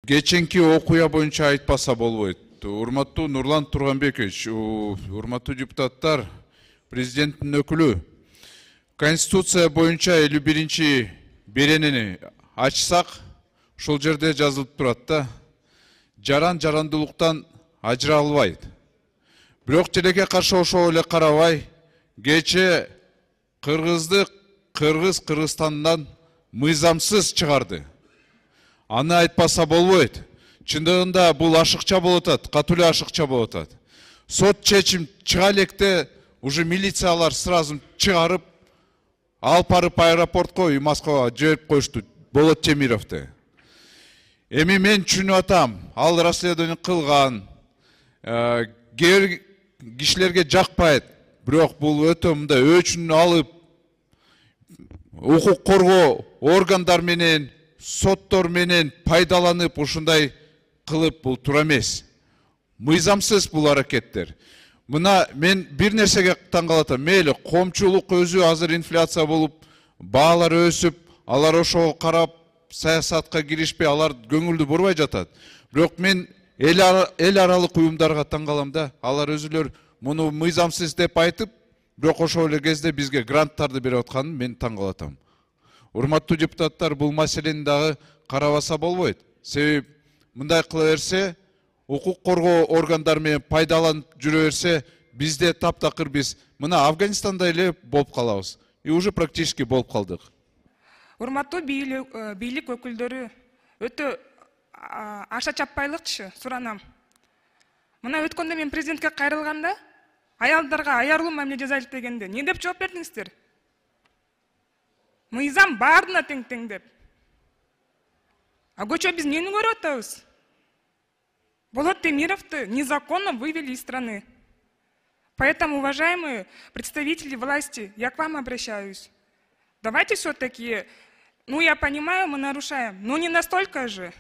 Geçenki окуя боюнча айтпаса болбойт. Урматтуу Нурлан Турганбекович, урматтуу депутаттар, президенттин өкүлү. Конституция боюнча 51-ci беренени ачсак, ушул жерде жазылып турат да, жаран жарандуулуктан ажыра албайт. Бирок желекке каршы ошол эле карабай, кече кыргызды Кыргызстандан мыйзамсыз чыгарды. Аны айтпаса болбойт. Чындыгында бул ашыкча болуп атат, катуу эле ашыкча болуп атат. Сот чечим чыга электе уже милициялар сразу чыгарып, алып барып аэропортко, Москвага жиберип коюшту Болот Темировду. Эми мен түшүнүп атам, ал расследование кылган, кишилерге жакпайт, бирок бул өтө мындай өчүн алып, укук коргоо органдар менен, соттор менен пайдаланып ушундай кылып бул туура эмес. Мыйзамсыз бул аракеттер. Мына мен бир нерсеге таң калатам. Мейли коомчулук өзү азыр инфляция болуп, баалар өсүп, алар ошого карап саясатка киришпей, алар көңүлдү бурбай жатат. Бирок мен эл аралык уюмдарга таң калам да, алар өзүлөр муну мыйзамсыз деп айтып, бирок ошол эле кезде бизге гранттарды берип атканын мен таң калатам. Урматтуу депутаттар, бул маселени дагы карабаса болбойт. Себеби мындай кыла берсе, укук коргоо органдары менен пайдаланып жүрө берсе, бизде таптакыр биз мына Афганистанда эле болуп калабыз. И уже практически болуп калдык. Урматтуу бийлик өкүлдөрү, өтө аша чаппайлыкчы суранам. Мына өткөндө мен президентке кайрылганда, аялдарга аярлуу мамиле жасайлык дегенде, не деп жооп бердиңиздер? Мыйзам баарына тең деп. А көчө биз нени көрүп атабыз? Болот Темировду незаконно вывели из страны. Поэтому, уважаемые представители власти, я к вам обращаюсь. Давайте все-таки, я понимаю, мы нарушаем, но не настолько же.